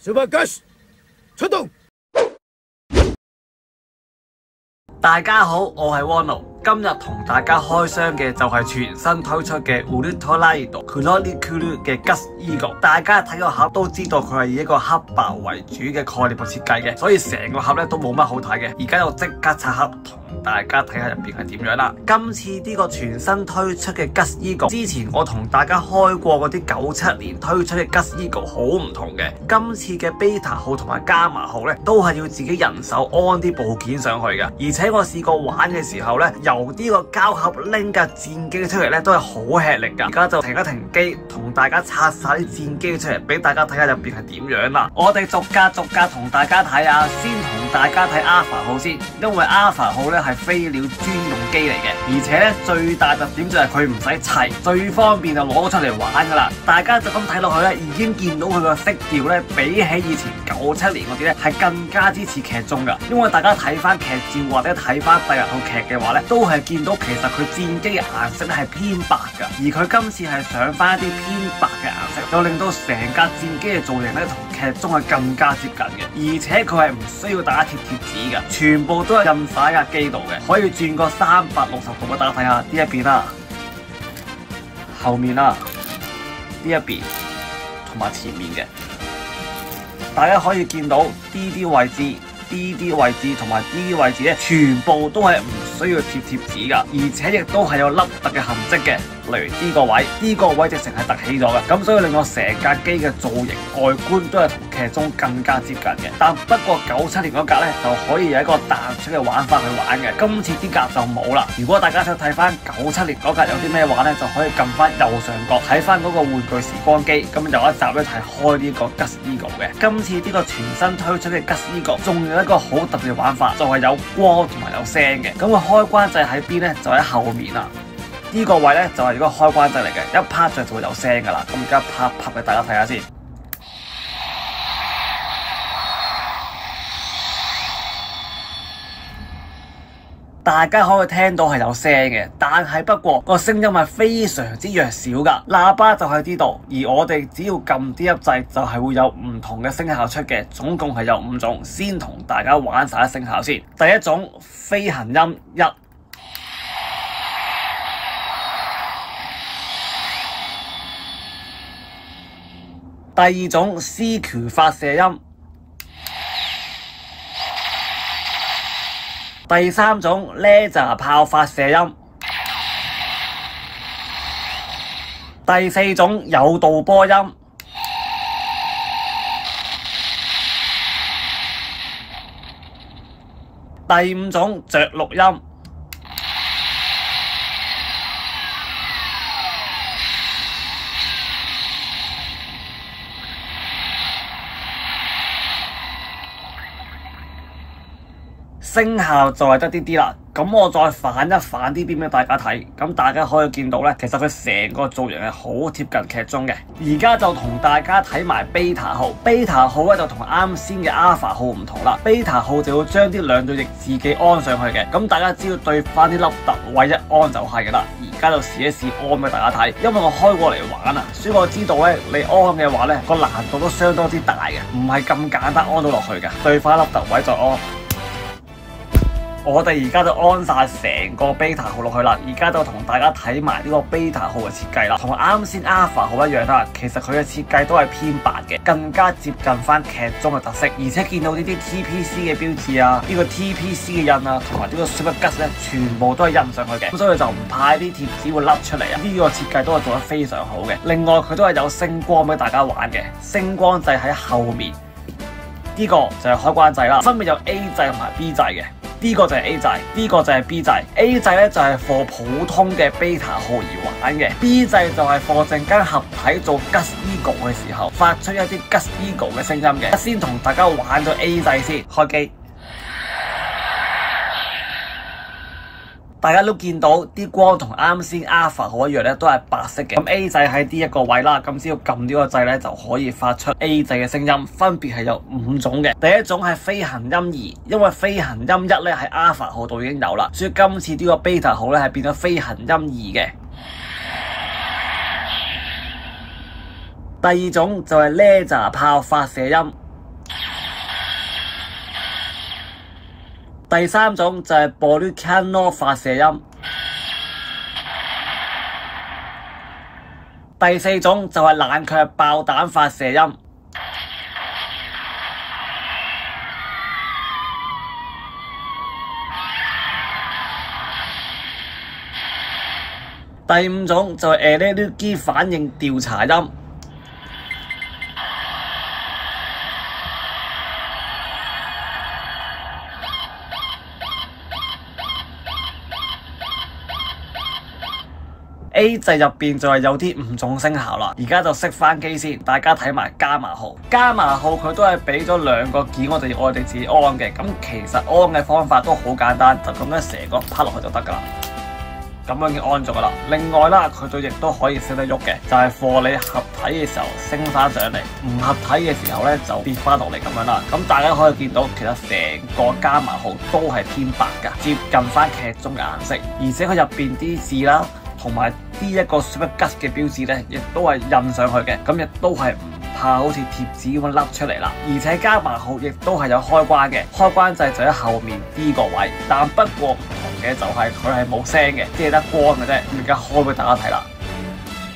小白 Gas 出動。大家好，我係 Wono， 今日同大家開箱嘅就係全新推出嘅 Ultralight Chronicle 嘅 Gas Eagle。大家睇個盒都知道佢係以一個黑白為主嘅概念去設計嘅，所以成個盒咧都冇乜好睇嘅。而家就即刻拆盒同大家睇下入邊係點樣啦。今次呢個全新推出嘅 Gas Eagle， 之前我同大家開過嗰啲97年推出嘅 Gas Eagle 好唔同嘅。今次嘅 Beta 號同埋 Gamma 號咧，都係要自己人手安啲部件上去嘅，而且我試過玩嘅時候咧，由呢個膠盒拎架戰機出嚟咧，都係好吃力噶。而家就停一停機，同大家拆晒啲戰機出嚟，俾大家睇下入邊係點樣啦。我哋逐架同大家睇下，先同大家睇 Alpha 號先，因為 Alpha 號咧係飛鳥專用機嚟嘅，而且咧最大特點就係佢唔使砌，最方便就攞出嚟玩噶啦。大家就咁睇落去咧，已經見到佢個色調咧，比起以前97年嗰啲咧係更加之似劇中噶。因為大家睇翻劇照或者睇翻第二套劇嘅話咧，都係見到其實佢戰機嘅顏色咧係偏白噶，而佢今次係上翻一啲偏白嘅顏色，就令到成架戰機嘅造型咧同劇中係更加接近嘅，而且佢係唔需要大家貼紙嘅，全部都係印晒喺架機度嘅，可以轉個360度俾大家睇下呢一邊啦，後面啦，呢一邊同埋前面嘅，大家可以見到呢啲位置。呢啲位置同埋呢啲位置咧，全部都係唔需要貼紙噶，而且亦都係有凹凸嘅痕跡嘅。例如呢個位，呢個位直情係凸起咗嘅，咁所以令我成架機嘅造型外觀都係同劇中更加接近嘅。但不過97年嗰格咧就可以有一個彈出嘅玩法去玩嘅，今次啲格就冇啦。如果大家想睇翻97年嗰格有啲咩玩咧，就可以撳翻右上角睇翻嗰個玩具時光機，咁有一集咧係開呢個 Gas Eagle 嘅。今次呢個全新推出嘅 Gas Eagle 仲有一個好特別嘅玩法，就係有光同埋有聲嘅。咁個開關掣喺邊咧？就喺後面啦。呢個位咧就係一個開關掣嚟嘅，一拍着就會有聲噶啦。咁而家拍俾大家睇下先。大家可以聽到係有聲嘅，但係不過個聲音係非常之弱小噶。喇叭就喺呢度，而我哋只要撳呢一掣就係會有唔同嘅聲效出嘅，總共係有5種。先同大家玩晒啲聲效先。第一種飛行音1。第二種獅鉗發射音，第三種 laser 炮發射音，第四種有導波音，第5種着陸音。聲效就係得啲啲啦，咁我再反一反呢邊俾大家睇，咁大家可以見到咧，其實佢成個造型係好貼近劇中嘅。而家就同大家睇埋 Beta 號，Beta 號咧就同啱先嘅 Alpha 號唔同啦。Beta 號就要將啲兩對翼自己安上去嘅，咁大家只要對翻啲凹凸位一安就係噶啦。而家就試一試安俾大家睇，因為我開過嚟玩啊，所以我知道咧，你安嘅話咧個難度都相當之大嘅，唔係咁簡單安到落去嘅。對翻凹凸位再安。我哋而家就安晒成個 Beta 號落去啦，而家就同大家睇埋呢個 Beta 號嘅設計啦，同啱先 Alpha 號一樣啦。其實佢嘅設計都係偏白嘅，更加接近翻劇中嘅特色。而且見到呢啲 TPC 嘅標誌啊，呢個 TPC 嘅印啊，同埋呢個 Super Gas 咧，全部都係印上去嘅，咁所以就唔怕啲貼紙會甩出嚟啊。呢個設計都係做得非常好嘅。另外佢都係有聲光俾大家玩嘅，聲光掣喺後面，呢個就係開關掣啦，分別有 A 掣同埋 B 掣嘅。呢個就係 A 掣，呢個就係 B 掣。A 掣咧就係 for 普通嘅 Beta 號而玩嘅 ，B 掣就係 for 陣間合體做 Gas Eagle 嘅時候發出一啲 Gas Eagle 嘅聲音嘅。先同大家玩咗 A 掣先，開機。大家都見到啲光同啱先 Alpha 號一樣咧，都係白色嘅。咁 A 掣喺呢一個位啦，咁只要撳呢個掣咧，就可以發出 A 掣嘅聲音，分別係有5種嘅。第一種係飛行音2，因為飛行音1咧喺 Alpha 號度已經有啦，所以今次呢個 Beta 號咧係變咗飛行音2嘅。第二種就係 laser 炮發射音。第三種就係 Volcano 發射音。第四種就係冷卻爆彈發射音。第五種就係 LED 反應調查音。A 掣入邊就係有啲5種聲效啦，而家就熄翻機先，大家睇埋加碼號。加碼號佢都係俾咗2個鍵我哋自己安嘅，咁其實安嘅方法都好簡單，就咁樣成個拍落去就得噶啦，咁樣已經安咗噶啦。另外啦，佢都亦都可以識得喐嘅，就係貨你合體嘅時候升翻上嚟，唔合體嘅時候咧就跌翻落嚟咁樣啦。咁大家可以見到，其實成個加碼號都係偏白噶，接近翻劇中嘅顏色，而且佢入邊啲字啦，同埋呢一個 Super Gus 嘅標誌咧，亦都係印上去嘅，咁亦都係唔怕好似貼紙咁樣甩出嚟啦。而且加碼號亦都係有開關嘅，開關掣就喺後面呢個位，但不過唔同嘅就係佢係冇聲嘅，即係得光嘅啫。而家開俾大家睇啦，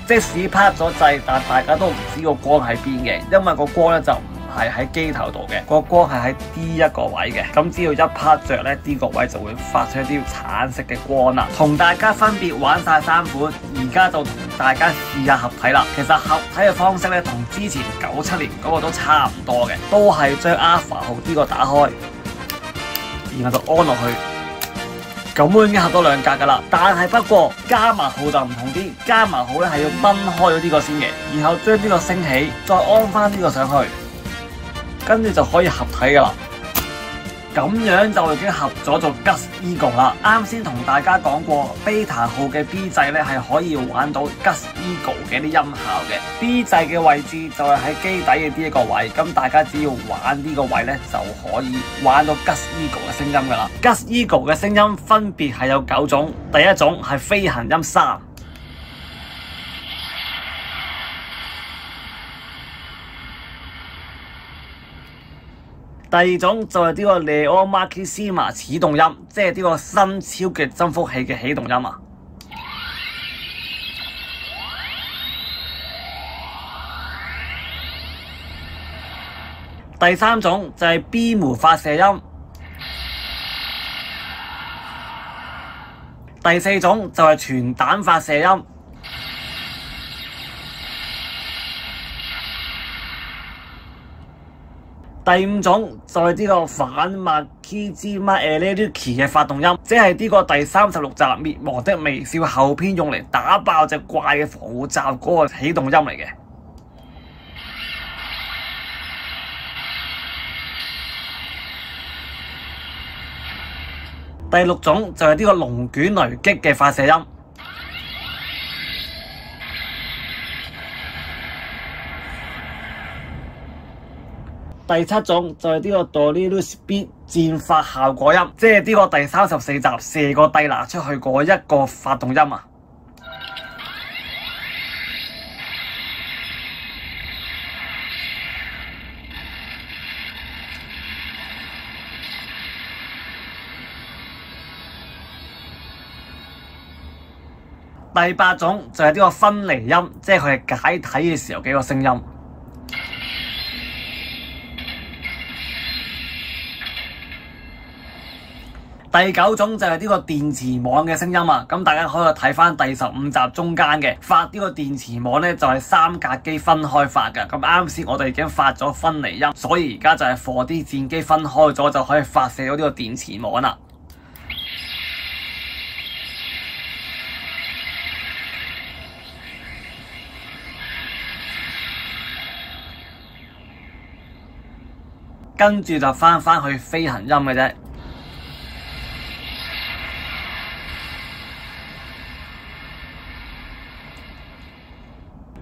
即使拍咗掣，但大家都唔知個光喺邊嘅，因為個光咧就唔係喺機頭度嘅，個光係喺呢一個位嘅。咁只要一拍着咧，呢個位就會發出一啲橙色嘅光啦。同大家分別玩晒3款，而家就同大家試下合體啦。其實合體嘅方式咧，同之前97年嗰個都差唔多嘅，都係將 Alpha 號呢個打開，然後就安落去，咁已經合到2格噶啦。但係不過加碼號就唔同啲，加碼號咧係要掹開咗呢個先嘅，然後將呢個升起，再安翻呢個上去，跟住就可以合體噶啦，咁樣就已經合咗做 Gus Eagle 啦。啱先同大家講過 Beta 號嘅 B 掣咧係可以玩到 Gus Eagle 嘅啲音效嘅。B 掣嘅位置就係喺機底嘅呢一個位，咁大家只要玩呢個位咧就可以玩到 Gus Eagle 嘅聲音噶啦。Gus Eagle 嘅聲音分別係有9種，第一種係飛行音3。第二種就係呢個 Neo Maxima 始動音，即係呢個新超極增幅器嘅起動音啊。第三種就係 Beam 發射音。第四種就係傳彈發射音。第5種就係呢個反麥基茲麥誒呢啲奇嘅發動音，即係呢個第36集滅亡的微笑後篇用嚟打爆隻怪嘅防護罩嗰個起動音嚟嘅。第6種就係呢個龍捲雷擊嘅發射音。第7種就係呢個 Dolly Speed 戰發效果音，即係呢個第34集射個蒂拿出去嗰一個發動音啊。第8種就係呢個分離音，即係佢係解體嘅時候嘅一個聲音。第9種就係呢個電磁網嘅聲音啊，咁大家可以睇翻第15集中間嘅發呢個電磁網咧，就係3架機分開發㗎。咁啱先我哋已經發咗分離音，所以而家就係貨啲戰機分開咗就可以發射到呢個電磁網啦。跟住就翻去飛行音嘅啫。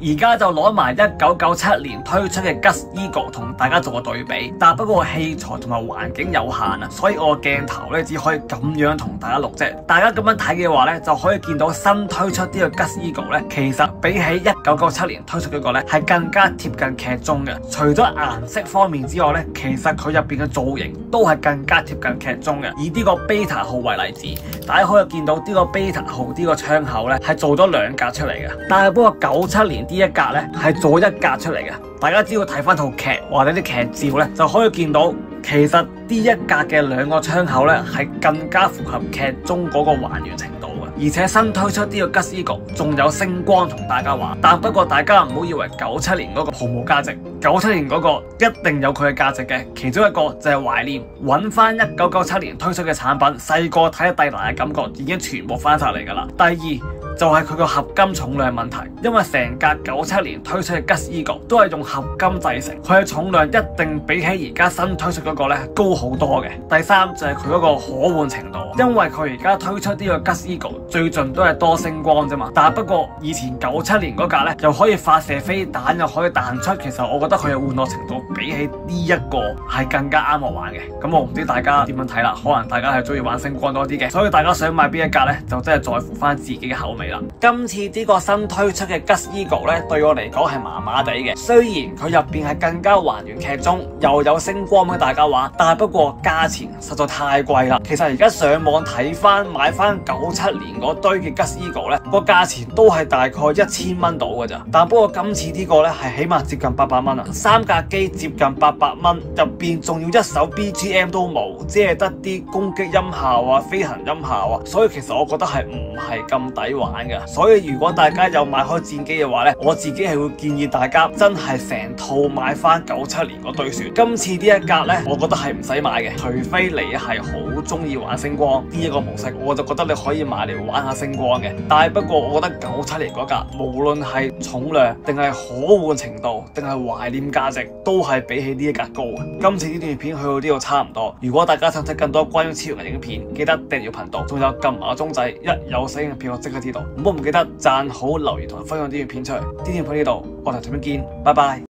而家就攞埋1997年推出嘅 Gus Eagle 同大家做個對比，但不過器材同埋環境有限啊，所以我個鏡頭咧只可以咁樣同大家錄啫。大家咁樣睇嘅話咧，就可以見到新推出呢個 Gus Eagle 咧，其實比起1997年推出嗰個咧係更加貼近劇中嘅。除咗顏色方面之外咧，其實佢入邊嘅造型都係更加貼近劇中嘅。以呢個 Beta 號為例子，大家可以見到呢個 Beta 號呢個窗口咧係做咗2格出嚟嘅，但係不過97年呢一格咧係做1格出嚟嘅。大家只要睇翻套劇或者啲劇照咧，就可以見到其實呢一格嘅2個窗口咧係更加符合劇中嗰個還原程度嘅。而且新推出呢個 Gus Eagle 仲有星光同大家玩，但不過大家唔好以為97年嗰個毫無價值，97年嗰個一定有佢嘅價值嘅。其中一個就係懷念，揾翻1997年推出嘅產品，細個睇帝拿嘅感覺已經全部翻晒嚟㗎啦。第二就係佢個合金重量問題，因為成架97年推出嘅 Gus Eagle 都係用合金製成，佢嘅重量一定比起而家新推出嗰個咧高好多嘅。第三就係佢嗰個可換程度，因為佢而家推出呢個 Gus Eagle 最盡都係多星光啫嘛，但係不過以前97年嗰架咧又可以發射飛彈又可以彈出，其實我覺得佢嘅玩樂程度比起呢一個係更加啱我玩嘅。咁我唔知大家點樣睇啦，可能大家係中意玩星光多啲嘅，所以大家想買邊一架咧就真係在乎翻自己嘅口味。今次呢個新推出嘅 Gus Eagle 咧，對我嚟講係麻麻地嘅。雖然佢入邊係更加還原劇中，又有星光俾大家玩，但係不過價錢實在太貴啦。其實而家上網睇翻買翻97年嗰堆嘅 Gus Eagle 咧，個價錢都係大概1000蚊到㗎咋。但不過今次呢個咧係起碼接近800蚊啊，3架機接近800蚊，入邊仲要一首 BGM 都冇，只係得啲攻擊音效啊、飛行音效啊，所以其實我覺得係唔係咁抵玩嘅。所以如果大家有買開戰機嘅話咧，我自己係會建議大家真係成套買翻97年嗰堆算。今次呢一格咧，我覺得係唔使買嘅，除非你係好中意玩星光呢一個模式，我就覺得你可以買嚟玩下星光嘅。但係不過我覺得97年嗰格，無論係重量定係可換程度定係懷念價值，都係比起呢一格高嘅。今次呢段片去到呢度差唔多。如果大家想睇更多關於超人嘅影片，記得訂閱頻道，仲有撳埋個鐘仔，一有新影片我即刻知道。唔好唔記得讚好、留言同分享呢段片出去。呢段片呢度，我哋下邊見，拜拜。